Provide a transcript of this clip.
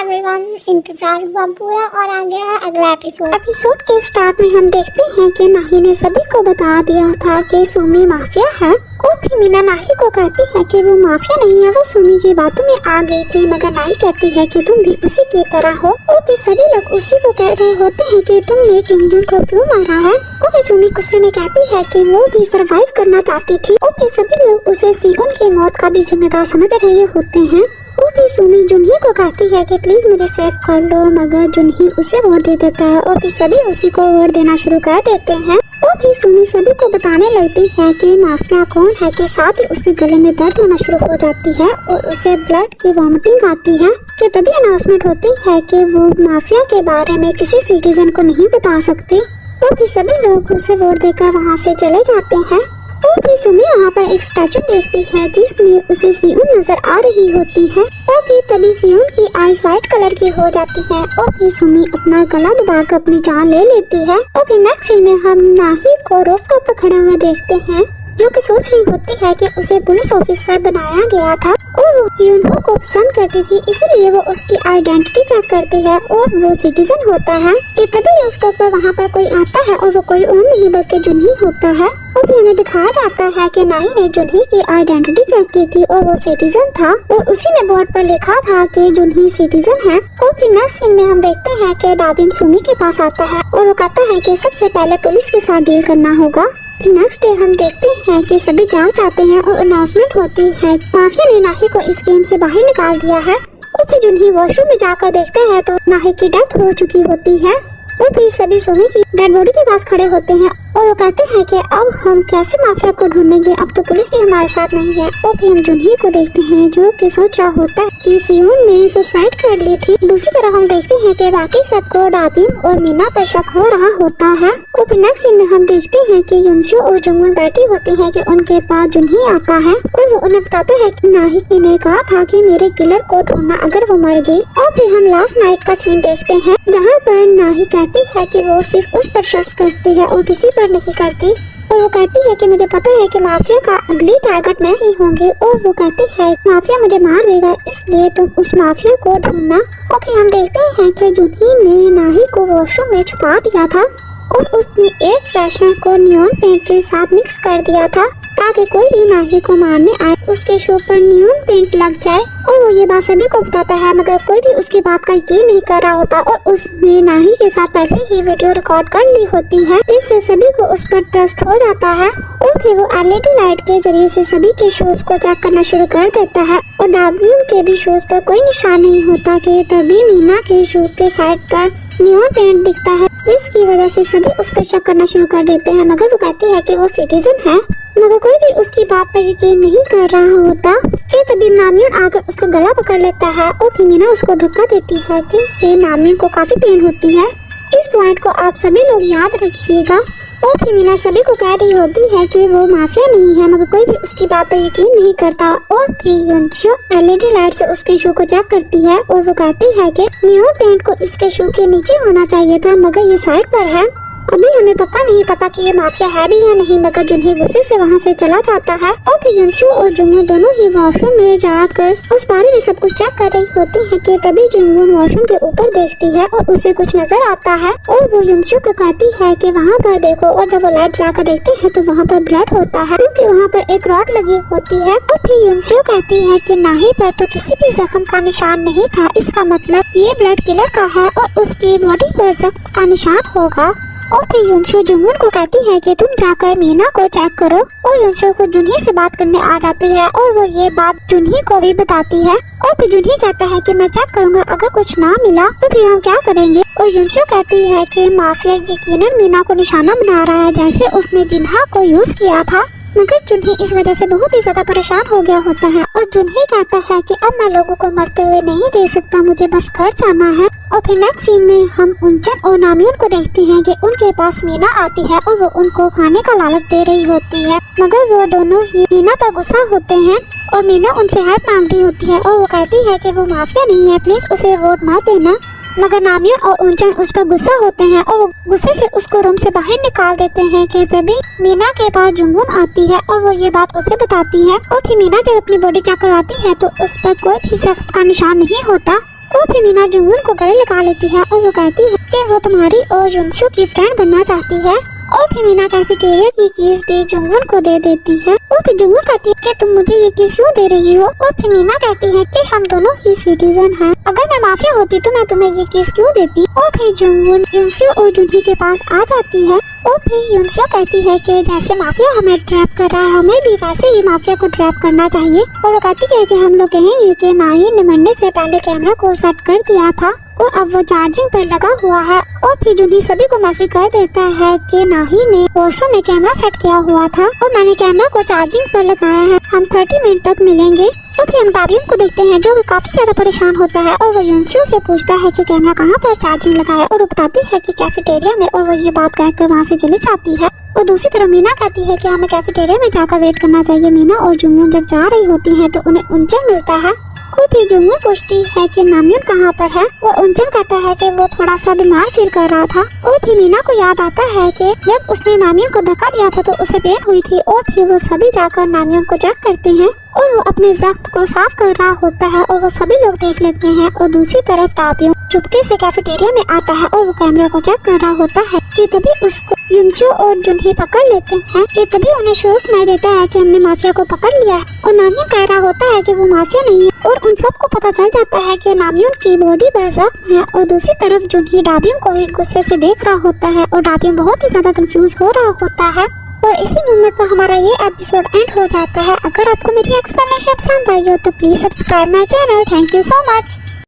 Everyone, इंतजार हुआ पूरा और आ गया है अगला एपिसोड के स्टार्ट में हम देखते हैं कि नाही ने सभी को बता दिया था कि सुमी माफिया है और फिर मीना नाही को कहती है कि वो माफिया नहीं है, वो सुमी की बातों में आ गई थी, मगर नाही कहती है कि तुम भी उसी की तरह हो। और फिर सभी लोग उसी को कह रहे होते हैं कि तुमने जुनजुन को क्यों मारा है। और फिर सुमी गुस्से में कहती है कि वो भी सरवाइव करना चाहती थी। और फिर सभी लोग उसे सियोन की मौत का भी जिम्मेदार समझ रहे होते हैं। और फिर सुमी जुनही को कहती है कि प्लीज मुझे सेव कर लो, मगर जुनही उसे वोट दे देता है और फिर सभी उसी को वोट देना शुरू कर देते हैं। और फिर सुमी सभी को बताने लगती है कि माफिया कौन है, के साथ ही उसके गले में दर्द होना शुरू हो जाती है और उसे ब्लड की वॉमिटिंग आती है। कि तभी अनाउंसमेंट होती है कि वो माफिया के बारे में किसी सिटीजन को नहीं बता सकती। तो फिर सभी लोग उसे वोट देकर वहाँ से चले जाते हैं। और फिर सुमी वहाँ पर एक स्टैचू देखती है जिसमें उसे सियोन नजर आ रही होती है। और फिर तभी सियोन की आईज व्हाइट कलर की हो जाती है और फिर सुमी अपना गला दबाकर अपनी जान ले लेती है। और फिर नेक्स्ट सीन में हम नाही को रूफटॉप पर खड़े हुए देखते हैं, जो कि सोच रही होती है कि उसे पुलिस ऑफिसर बनाया गया था और वो यूनहो को पसंद करती थी, इसलिए वो उसकी आइडेंटिटी चेक करती है और वो सिटीजन होता है। कि तभी रूफटॉप पर वहाँ पर कोई आता है और वो कोई और नहीं बल्कि जुनही होता है। और फिर हमें दिखाया जाता है कि नाही ने जुनही की आइडेंटिटी चेक की थी और वो सिटीजन था और उसी ने बोर्ड पर लिखा था कि जुनही सिटीजन है। और फिर नेक्स्ट सीन में हम देखते हैं कि डाबिम सुमी के पास आता है और वो कहता है कि सबसे पहले पुलिस के साथ डील करना होगा। फिर नेक्स्ट डे हम देखते हैं कि सभी जाग जाते हैं और अनाउंसमेंट होती है माफिया ने नाही को इस गेम से बाहर निकाल दिया है। और फिर जुनही वॉशरूम में जाकर देखते हैं तो नाही की डेथ हो चुकी होती है। और फिर सभी सुमी की डेड बॉडी के पास खड़े होते हैं और वो कहते हैं कि अब हम कैसे माफिया को ढूंढेंगे, अब तो पुलिस भी हमारे साथ नहीं है। और फिर हम जुनही को देखते हैं जो कि सोच रहा होता है कि सियोन ने सुसाइड कर ली थी। दूसरी तरफ हम देखते हैं कि बाकी सबको डाबिम और मीना पर शक हो रहा होता है। और फिर नेक्स्ट सीन में हम देखते हैं कि युनसो और जुंगुन बैठी होती है कि उनके पास जुनही आता है और वो उन्हें बताता है कि नाही ने कहा था कि मेरे किलर को ढूंढना अगर वो मर गई। और फिर हम लास्ट नाइट का सीन देखते हैं जहाँ पर नाही कहती है कि वो सिर्फ उस पर ट्रस्ट करती है और किसी पर नहीं करती। और वो कहती है कि मुझे पता है कि माफिया का अगली टारगेट मैं ही होंगी। और वो कहती है माफिया मुझे मार देगा, इसलिए तुम उस माफिया को ढूंढना। और फिर हम देखते हैं कि जुनही ने नाही को वॉशरूम में छुपा दिया था और उसने एयर फ्रेशनर को नियॉन पेंट के साथ मिक्स कर दिया था ताकि कोई भी नाही को मारने आए उसके शो पर नियॉन पेंट लग जाए। और वो ये बात सभी को बताता है, मगर कोई भी उसकी बात का यकीन नहीं कर रहा होता और उसने नाही के साथ पहले ही वीडियो रिकॉर्ड कर ली होती है, जिससे सभी को उस पर ट्रस्ट हो जाता है। और फिर वो एलईडी लाइट के जरिए से सभी के शूज को चेक करना शुरू कर देता है और डाबिम के भी शूज पर कोई निशान नहीं होता। कि तभी मीना के शूज के साइड पर नियॉन पेंट दिखता है, जिसकी वजह से सभी उस पर शक करना शुरू कर देते हैं, मगर वो कहती है कि वो सिटीजन है, मगर कोई भी उसकी बात पर यकीन नहीं कर रहा होता। कि तभी नामियन आकर उसका गला पकड़ लेता है और फिर मीना उसको धक्का देती है, जिससे नामियन को काफी पेन होती है। इस पॉइंट को आप सभी लोग याद रखिएगा। और फिर मीना सभी को कह रही होती है कि वो माफिया नहीं है, मगर कोई भी उसकी बात पर यकीन नहीं करता। और फिर युनसो एलईडी लाइट से उसके शू को चेक करती है और वो कहती है कि नियॉन पेंट को इसके शू के नीचे होना चाहिए था, मगर ये साइड पर है। अभी हमें पक्का नहीं पता कि ये माफिया है भी या नहीं, मगर जुनही गुस्से से वहाँ से चला जाता है। और फिर युनसो और जुंगुन दोनों ही वॉशरूम में जाकर उस बारे में सब कुछ चेक कर रही होती है। कि तभी जुंगुन वॉशरूम के ऊपर देखती है और उसे कुछ नजर आता है और वो युनसो को कहती है कि वहाँ पर देखो। और जब वो लाइट जलाकर देखते हैं तो वहाँ पर ब्लड होता है, क्योंकि वहाँ पर एक रॉड लगी होती है। और फिर युनसो कहती है कि नाही पर तो किसी भी जख्म का निशान नहीं था, इसका मतलब ये ब्लड किलर का है और उसकी बॉडी पर जख्म का निशान होगा। और फिर युनसो जुंगुन को कहती है कि तुम जाकर मीना को चेक करो। और युनसो को जुनही से बात करने आ जाती है और वो ये बात जुनही को भी बताती है। और फिर जुनही कहता है कि मैं चेक करूंगा, अगर कुछ ना मिला तो फिर हम क्या करेंगे। और युनसो कहती है कि माफिया यकीनन मीना को निशाना बना रहा है, जैसे उसने जिन्हा को यूज किया था। मगर जुनही इस वजह से बहुत ही ज्यादा परेशान हो गया होता है और जुनही कहता है कि अब मैं लोगों को मरते हुए नहीं देख सकता, मुझे बस घर जाना है। और फिर नेक्स्ट सीन में हम उनचन और नामियन को देखते हैं कि उनके पास मीना आती है और वो उनको खाने का लालच दे रही होती है, मगर वो दोनों ही मीना पर गुस्सा होते हैं और मीना उनसे हेल्प मांग रही होती है और वो कहती है कि वो माफिया नहीं है, प्लीज उसे वोट मत देना। मगर नामियन और उनचन उस पर गुस्सा होते हैं और वो गुस्से से उसको रूम से बाहर निकाल देते हैं। कि तभी मीना के पास जुंगुन आती है और वो ये बात उसे बताती है। और फिर मीना जब अपनी बॉडी चेक करवाती है तो उस पर कोई भी जख्म का निशान नहीं होता। और फिर मीना जुंगन को गले लगा लेती है और वो कहती है कि वो तुम्हारी और युनसू की फ्रेंड बनना चाहती है। और फिर मीना कैफेटेरिया की कीज भी जुंगन को दे देती है और फिर जुंगन कहती है कि तुम मुझे ये कीज क्यों दे रही हो। और फिर मीना कहती है कि हम दोनों ही सिटीजन हैं, अगर मैं माफिया होती तो मैं तुम्हें ये कीज क्यों देती। और फिर जुंगन युनसू और जुनही के पास आ जाती है और फिर युनसू कहती है कि जैसे माफिया हमें ट्रैप कर रहा है हमें भी वैसे ही माफिया को ट्रैप करना चाहिए। और वो कहती है कि हम लोग कहेंगे कि नाही ने मरने से पहले कैमरा को सेट कर दिया था और अब वो चार्जिंग पर लगा हुआ है। और फिर जुनही सभी को मैसेज कर देता है कि नाही ने वॉशरूम में कैमरा सेट किया हुआ था और मैंने कैमरा को चार्जिंग पर लगाया है, हम 30 मिनट तक मिलेंगे। तो फिर हम टाबियम को देखते हैं जो कि काफी ज्यादा परेशान होता है और वो युनसू से पूछता है कि कैमरा कहाँ पर चार्जिंग लगा है और वो बताती है कि कैफेटेरिया में और वो ये बात कहकर वहाँ से चली जाती है। और दूसरी तरफ मीना कहती है कि हमें कैफेटेरिया में जाकर वेट करना चाहिए। मीना और जुंगन जब जा रही होती है तो उन्हें उंचन मिलता है और फिर जुंगन पूछती है कि नामयून कहाँ पर है और उंचन कहता है कि वो थोड़ा सा बीमार फील कर रहा था। और फिर मीना को याद आता है कि जब उसने नामयून को धक्का दिया था तो उसे पेन हुई थी और फिर वो सभी जाकर नामयून को चेक करते हैं और वो अपने जख्म को साफ कर रहा होता है और वो सभी लोग देख लेते हैं। और दूसरी तरफ टाबियम चुपके से कैफेटेरिया में आता है और वो कैमरे को चेक कर रहा होता है कि तभी उसको युनसू और जुनही पकड़ लेते हैं कि तभी उन्हें शोर सुनाई देता है कि हमने माफिया को पकड़ लिया है। और नामयून कह रहा होता है कि वो माफिया नहीं है और उन सबको पता चल जाता है कि नामयून की बॉडी पर जख्म है। और दूसरी तरफ जुनही टाबियम को ही गुस्से से देख रहा होता है और टाबियम बहुत ही ज्यादा कंफ्यूज हो रहा होता है। और इसी मोमेंट पर हमारा ये एपिसोड एंड हो जाता है। अगर आपको मेरी एक्सप्लेनेशन पसंद आई हो तो please subscribe my channel. Thank you so much.